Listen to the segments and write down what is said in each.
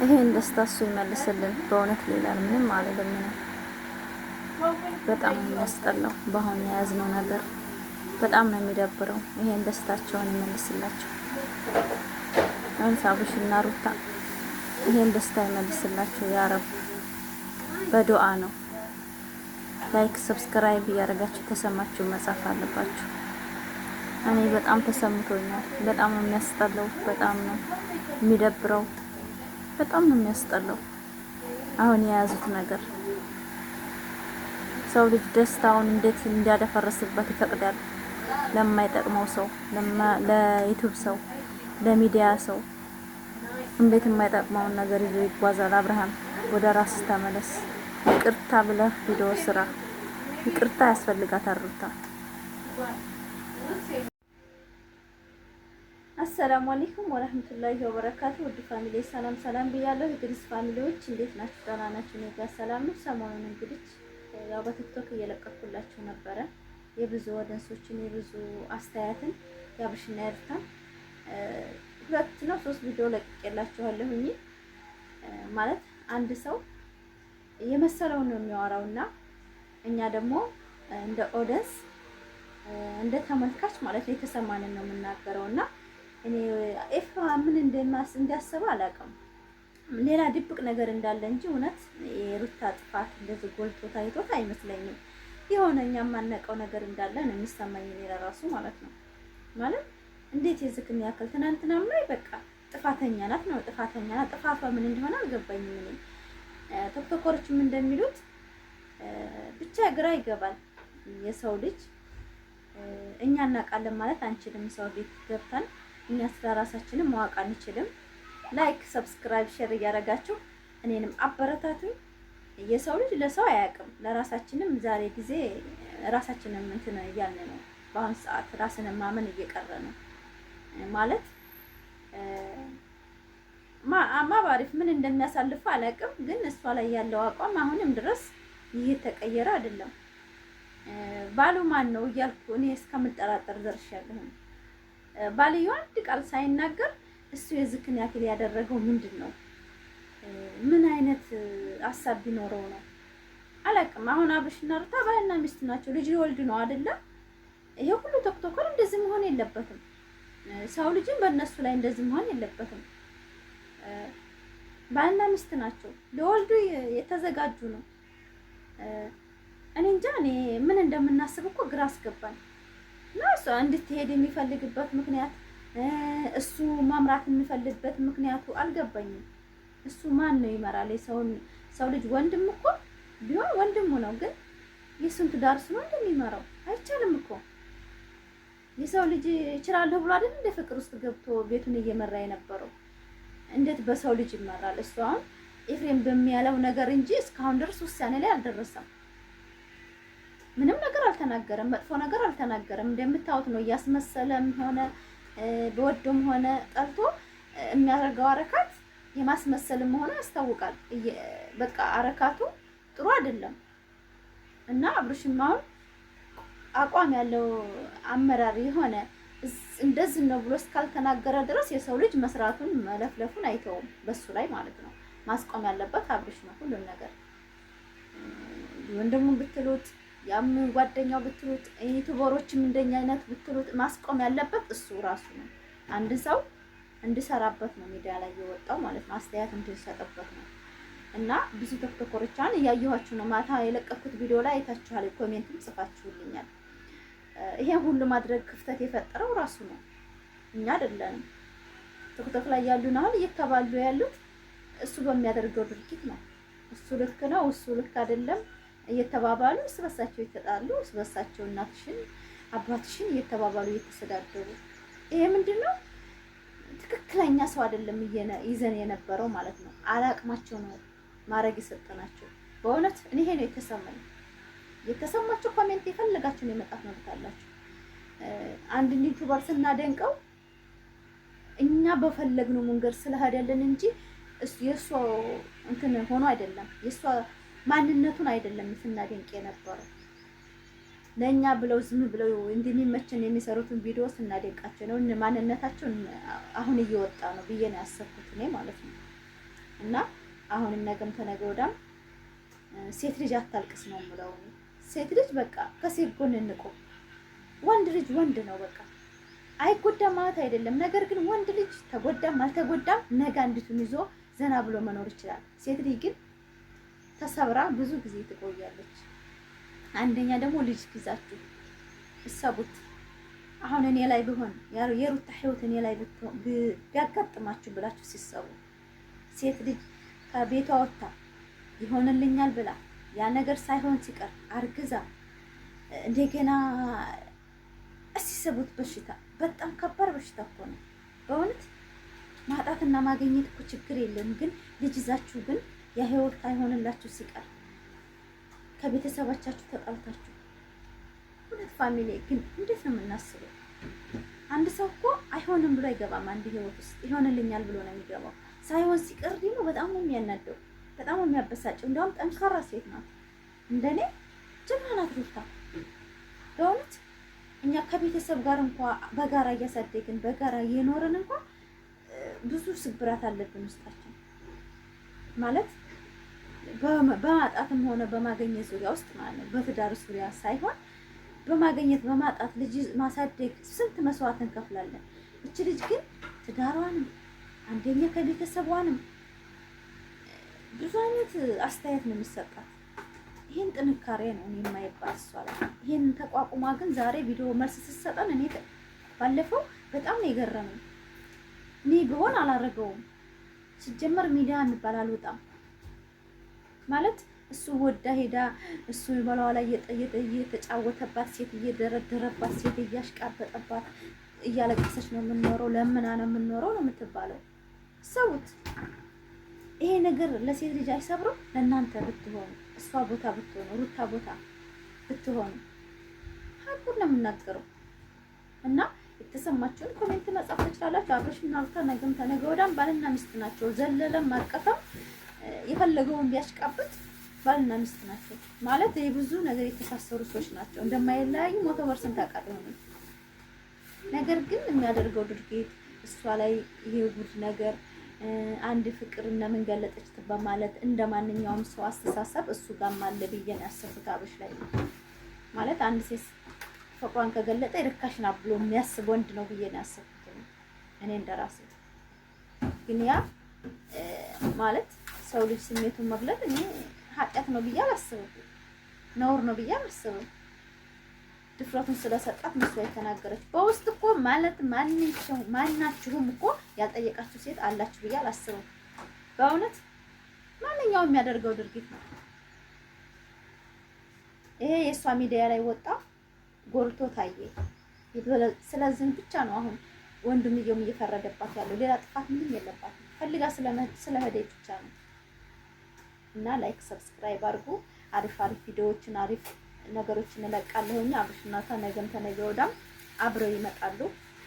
ይሄን ደስታ እሱ ይመልስልን። በእውነት ሌላ ምንም አልልም ነው። በጣም የሚያስጠላው በአሁን የያዝነው ነገር በጣም ነው የሚደብረው። ይሄን ደስታቸውን ይመልስላቸው። አቡሽና ሩታ ይሄን ደስታ ይመልስላቸው ያ ረብ። በዱዓ ነው። ላይክ ሰብስክራይብ እያደረጋችሁ ተሰማችሁ መጻፍ አለባችሁ። እኔ በጣም ተሰምቶኛል። በጣም ነው የሚያስጠላው። በጣም ነው የሚደብረው። በጣም ነው የሚያስጠላው አሁን የያዙት ነገር። ሰው ልጅ ደስታውን እንዴት እንዲያደፈርስበት ይፈቅዳል? ለማይጠቅመው ሰው፣ ለዩቲዩብ ሰው፣ ለሚዲያ ሰው እንዴት የማይጠቅመውን ነገር ይዞ ይጓዛል? አብርሃም ወደ ራስ ተመለስ። ይቅርታ ብለህ ቪዲዮ ስራ። ይቅርታ ያስፈልጋታል ሩታ። አሰላሙ አለይኩም ወራህመቱላሂ ወበረካቱ። ውድ ፋሚሊ ሰላም ሰላም ብያለሁ። የግሪስ ፋሚሊዎች እንዴት ናችሁ? ደህና ናችሁ? እኔ ጋር ሰላም ነው። ሰሞኑን እንግዲህ ያው በቲክቶክ እየለቀኩላችሁ ነበረ የብዙ ወደንሶችን የብዙ አስተያየትን ያብሽና ያርታ 2 ነው 3 ቪዲዮ ለቅቄላችኋለሁ። ማለት አንድ ሰው የመሰለውን ነው የሚያወራውና እኛ ደግሞ እንደ ኦዲየንስ እንደ ተመልካች ማለት ነው የተሰማንን ነው የምናገረውና እኔ ኤፋ ምን እንዲያስብ አላውቅም። ሌላ ድብቅ ነገር እንዳለ እንጂ እውነት የሩታ ጥፋት እንደዚህ ጎልቶ ታይቶት አይመስለኝም። የሆነ እኛ የማናውቀው ነገር እንዳለ ነው የሚሰማኝ እኔ ለራሱ ማለት ነው። ማለት እንዴት የዝክን ያክል ትናንትናም ላይ በቃ ጥፋተኛ ናት ነው ጥፋተኛ ናት። ጥፋቷ ምን እንደሆነ አልገባኝም። እኔ ቲክቶከሮችም እንደሚሉት ብቻ ግራ ይገባል። የሰው ልጅ እኛ እናውቃለን ማለት አንችልም። ሰው ቤት ገብተን እኛ ስለራሳችንን ማወቅ አንችልም። ላይክ ሰብስክራይብ ሼር እያደረጋችሁ እኔንም አበረታቱኝ። የሰው ልጅ ለሰው አያውቅም። ለራሳችንም ዛሬ ጊዜ ራሳችንን እንትን እያልን ነው። በአሁን ሰዓት ራስን ማመን እየቀረ ነው ማለት ማባሪፍ ምን እንደሚያሳልፉ አላውቅም። ግን እሷ ላይ ያለው አቋም አሁንም ድረስ እየተቀየረ አይደለም። ባሉ ማን ነው እያልኩ እኔ እስከምጠራጠር ደርሻለሁ። ባልየው አንድ ቃል ሳይናገር እሱ የዝክን ያክል ያደረገው ምንድን ነው? ምን አይነት ሀሳብ ቢኖረው ነው? አላውቅም። አሁን አብርሽና ሩታ ባልና ሚስት ናቸው። ልጅ ወልድ ነው አይደለ? ይሄ ሁሉ ቲክቶከር እንደዚህ መሆን የለበትም። ሰው ልጅን በእነሱ ላይ እንደዚህ መሆን የለበትም። ባልና ሚስት ናቸው። ሊወልዱ የተዘጋጁ ነው። እኔ እንጃ እኔ ምን እንደምናስብ እኮ ግራ አስገባኝ። እና እሷ እንድትሄድ የሚፈልግበት ምክንያት እሱ ማምራት የሚፈልግበት ምክንያቱ አልገባኝም። እሱ ማን ነው ይመራል? ሰው ልጅ ወንድም እኮ ቢሆን ወንድሙ ነው። ግን የስንቱ ዳርስ ነው እንደሚመራው አይቻልም እኮ። የሰው ልጅ እችላለሁ ብሎ አይደል እንደ ፍቅር ውስጥ ገብቶ ቤቱን እየመራ የነበረው? እንዴት በሰው ልጅ ይመራል? እሱ አሁን ኤፍሬም በሚያለው ነገር እንጂ እስካሁን ድረስ ውሳኔ ላይ አልደረሰም። ምንም ነገር አልተናገረም። መጥፎ ነገር አልተናገረም። እንደምታዩት ነው እያስመሰለም ሆነ በወዶም ሆነ ጠልቶ የሚያደርገው አረካት የማስመሰልም ሆነ ያስታውቃል። በቃ አረካቱ ጥሩ አይደለም እና አብርሽም አሁን አቋም ያለው አመራር የሆነ እንደዚህ ነው ብሎ እስካልተናገረ ድረስ የሰው ልጅ መስራቱን መለፍለፉን አይተውም በሱ ላይ ማለት ነው። ማስቆም ያለበት አብርሽ ነው ሁሉን ነገር። ወንድሙን ብትሉት ያም ጓደኛው ብትሉት ዩቲዩበሮችም እንደኛ አይነት ብትሉት ማስቆም ያለበት እሱ ራሱ ነው። አንድ ሰው እንዲሰራበት ነው ሚዲያ ላይ የወጣው ማለት ነው። አስተያየት እንዲሰጥበት ነው። እና ብዙ ቲክቶከሮችን እያየኋችሁ ነው። ማታ የለቀኩት ቪዲዮ ላይ አይታችኋል። ኮሜንትም ጽፋችሁልኛል። ይሄን ሁሉ ማድረግ ክፍተት የፈጠረው ራሱ ነው፣ እኛ አይደለንም። ቲክቶክ ላይ ያሉን አሁን እየተባሉ ያሉት እሱ በሚያደርገው ድርጊት ነው። እሱ ልክ ነው፣ እሱ ልክ አይደለም እየተባባሉ እርስ በርሳቸው ይተጣሉ። እርስ በርሳቸው እናትሽን አባትሽን እየተባባሉ እየተሰዳደሩ ይሄ ምንድነው? ትክክለኛ ሰው አይደለም ይዘን የነበረው ማለት ነው። አላቅማቸው ነው ማድረግ የሰጠናቸው። በእውነት እኔ ይሄ ነው የተሰማኝ። የተሰማቸው ኮሜንት የፈለጋችሁን የመጣፍ ነው ታላችሁ። አንድ ዩቲዩበር ስናደንቀው እኛ በፈለግነው መንገድ ስለሄደልን እንጂ የሷ እንትን ሆኖ አይደለም። የሷ ማንነቱን አይደለም ስናደንቅ የነበረው። ለእኛ ብለው ዝም ብለው እንደሚመችን የሚሰሩትን ቪዲዮ ስናደንቃቸው ነው። ማንነታቸውን አሁን እየወጣ ነው ብዬ ነው ያሰብኩት እኔ ማለት ነው። እና አሁንም ነገም ተነገ ወዲያም ሴት ልጅ አታልቅስ ነው የምለው። ሴት ልጅ በቃ ከሴት ጎን እንቆም። ወንድ ልጅ ወንድ ነው በቃ አይጎዳም ማለት አይደለም። ነገር ግን ወንድ ልጅ ተጎዳም አልተጎዳም ነገ አንዲቱን ይዞ ዘና ብሎ መኖር ይችላል። ሴት ልጅ ግን ተሰብራ ብዙ ጊዜ ትቆያለች። አንደኛ ደግሞ ልጅ ይዛችሁ እሰቡት። አሁን እኔ ላይ ቢሆን የሩታ ህይወት እኔ ላይ ቢያጋጥማችሁ ብላችሁ ሲሰቡ ሴት ልጅ ከቤቷ ወጥታ ይሆንልኛል ብላ ያ ነገር ሳይሆን ሲቀር አርግዛ እንደገና ሲሰቡት በሽታ በጣም ከባድ በሽታ እኮ ነው በእውነት። ማጣትና ማግኘት እኮ ችግር የለም፣ ግን ልጅ ይዛችሁ ግን ያ ህይወት አይሆንላችሁ ሲቀር ከቤተሰባቻችሁ ተጣልታችሁ ሁለት ፋሚሊ ግን እንዴት ነው የምናስበው? አንድ ሰው እኮ አይሆንም ብሎ አይገባም አንድ ህይወት ውስጥ ይሆንልኛል ብሎ ነው የሚገባው። ሳይሆን ሲቀር ደግሞ በጣም ነው የሚያናደው፣ በጣም ነው የሚያበሳጨው። እንዲያውም ጠንካራ ሴት ናት፣ እንደኔ ጀግና ናት ሩታ በእውነት። እኛ ከቤተሰብ ጋር እንኳን በጋራ እያሳደግን በጋራ እየኖርን እንኳን ብዙ ስብራት አለብን ውስጣችን ማለት በማጣትም ሆነ በማገኘት ዙሪያ ውስጥ ማለት ነው። በትዳር ዙሪያ ሳይሆን በማገኘት በማጣት ልጅ ማሳደግ ስንት መስዋዕት እንከፍላለን። እቺ ልጅ ግን ትዳሯንም አንደኛ ከቤተሰቧንም ብዙ አይነት አስተያየት ነው የሚሰጣት። ይሄን ጥንካሬ ነው እኔ የማይባል እሷ ላይ ይሄን ተቋቁማ ግን ዛሬ ቪዲዮ መልስ ስትሰጠን እኔ ባለፈው በጣም ነው የገረመኝ። እኔ ቢሆን አላረገውም። ሲጀመር ሚዲያ የሚባል አልወጣም ማለት እሱ ወዳ ሄዳ እሱ በላዋ ላይ እየተጫወተባት ሴት እየደረደረባት ሴት እያሽቃበጠባት እያለቀሰች ነው የምንኖረው፣ ለምና ነው የምንኖረው ነው የምትባለው። ሰውት ይሄ ነገር ለሴት ልጅ አይሰብርም? ለእናንተ ብትሆኑ እሷ ቦታ ብትሆኑ ሩታ ቦታ ብትሆኑ ሀቁን ነው የምናገረው። እና የተሰማችሁን ኮሜንት መጻፍ ትችላላችሁ። አብረሽና ሩታ ነገም ተነገ ወዲያም ባልና ሚስት ናቸው። ዘለለም አቀፈም የፈለገውን ቢያሽቃብጥ ባልና ሚስት ናቸው ማለት የብዙ ነገር የተሳሰሩ ሰዎች ናቸው። እንደማይለያዩ 100% ታውቃለህ። ነገር ግን የሚያደርገው ድርጊት እሷ ላይ ይሄ ጉድ ነገር አንድ ፍቅር እና ምን ገለጠች በማለት እንደማንኛውም ሰው አስተሳሰብ እሱ ጋር ማለ ብዬ ነው ያሰብኩት። አብረሽ ላይ ማለት አንድ ሴት ፍቅሯን ከገለጠ ይርካሽና ብሎ የሚያስብ ወንድ ነው ብዬ ነው ያሰብኩት እኔ እንደራሴ። ግን ያ ማለት ሰው ልጅ ስሜቱን መግለጥ እኔ ኃጢአት ነው ብዬ አላስብም፣ ነውር ነው ብዬ አላስብም። ድፍረቱን ስለሰጣት መስሎ የተናገረች በውስጥ እኮ ማለት ማናችሁም እኮ ያልጠየቃችሁ ሴት አላችሁ ብዬ አላስብም። በእውነት ማንኛውም የሚያደርገው ድርጊት ነው። ይሄ የእሷ ሚዲያ ላይ ወጣ ጎልቶ ታየ። ስለዚህ ብቻ ነው አሁን ወንድምየውም እየፈረደባት ያለው። ሌላ ጥፋት ምንም የለባትም፣ ፈልጋ ስለሄደች ብቻ ነው። እና ላይክ ሰብስክራይብ አድርጉ። አሪፍ አሪፍ ቪዲዮዎችን አሪፍ ነገሮችን እንለቃለሁኝ። አብሽና ነገም ተነገ ወዲያም አብረው ይመጣሉ፣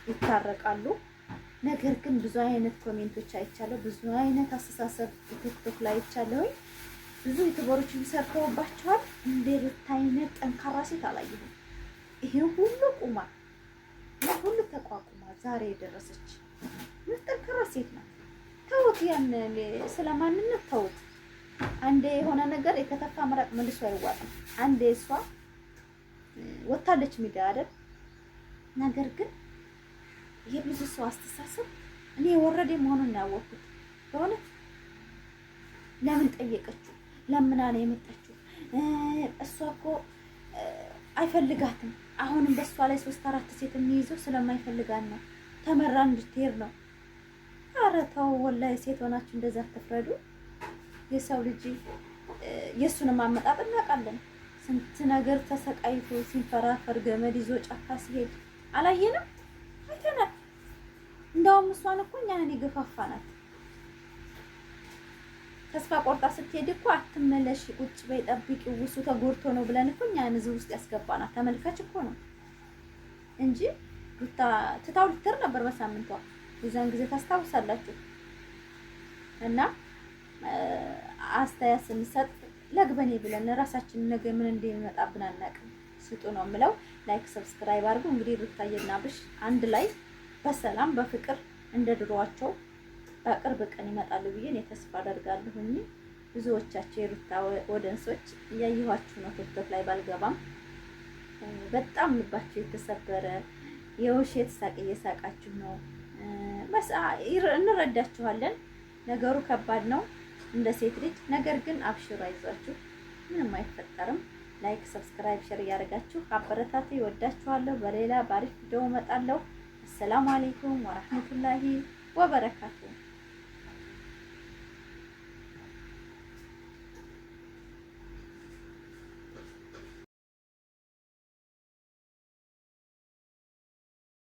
ይታረቃሉ። ነገር ግን ብዙ አይነት ኮሜንቶች አይቻለሁ፣ ብዙ አይነት አስተሳሰብ ቲክቶክ ላይ አይቻለሁኝ። ብዙ ዩቲዩበሮችን ሰርተውባቸዋል። እንደ ሩታ አይነት ጠንካራ ሴት አላየሁም። ይሄ ሁሉ ቁማ ሁሉ ተቋቁማ ዛሬ የደረሰች ጠንካራ ሴት ናት። ተውት፣ ያን ስለማንነት ተውት። አንዴ የሆነ ነገር የተተፋ መረቅ መልሶ አይዋጥም። አንዴ እሷ ወታለች ሚዲያ አይደል? ነገር ግን የብዙ ሰው አስተሳሰብ እኔ ወረደ መሆኑን ያወቅኩት በእውነት። ለምን ጠየቀችው? ለምና ነው የመጣችው? እሷ እኮ አይፈልጋትም። አሁንም በእሷ ላይ 3-4 ሴት የሚይዘው ስለማይፈልጋት ነው። ተመራ እንድትሄድ ነው። ኧረ ተው ወላሂ፣ ሴት ሆናችሁ እንደዛ አትፍረዱ። የሰው ልጅ የእሱንም አመጣጥ እናውቃለን። ስንት ነገር ተሰቃይቶ ሲንፈራፈር ገመድ ይዞ ጫካ ሲሄድ አላየንም? አይተናል። እንደውም እሷን እኮ እኛን የገፋፋናት ተስፋ ቆርጣ ስትሄድ እኮ አትመለሽ፣ ቁጭ በይ ጠብቂ፣ ውሱ ተጎድቶ ነው ብለን እኮ እኛን እዚህ ውስጥ ያስገባናት ተመልካች እኮ ነው እንጂ ሩታ ትታው ልትር ነበር በሳምንቷ። የዛን ጊዜ ታስታውሳላችሁ። እና አስተያየት ስንሰጥ ለግበኔ ብለን ራሳችን ነገ ምን እንደሚመጣብን አናውቅም። ስጡ ነው የምለው። ላይክ ሰብስክራይብ አድርጉ። እንግዲህ ሩታዬና አብርሽ አንድ ላይ በሰላም በፍቅር እንደ ድሮዋቸው በቅርብ ቀን ይመጣሉ ብዬ እኔ ተስፋ አደርጋለሁኝ። ብዙዎቻቸው የሩታ ወደንሶች እያየኋችሁ ነው ቲክቶክ ላይ ባልገባም በጣም ልባችሁ የተሰበረ የውሸት ሳቅ እየሳቃችሁ ነው። እንረዳችኋለን። ነገሩ ከባድ ነው እንደ ሴት ልጅ። ነገር ግን አብሽሩ፣ አይዟችሁ፣ ምንም አይፈጠርም። ላይክ ሰብስክራይብ ሼር እያደረጋችሁ አበረታቱ። ይወዳችኋለሁ። በሌላ ባሪፍ ቪዲዮ እመጣለሁ። አሰላሙ አለይኩም ወራህመቱላሂ ወበረካቱ።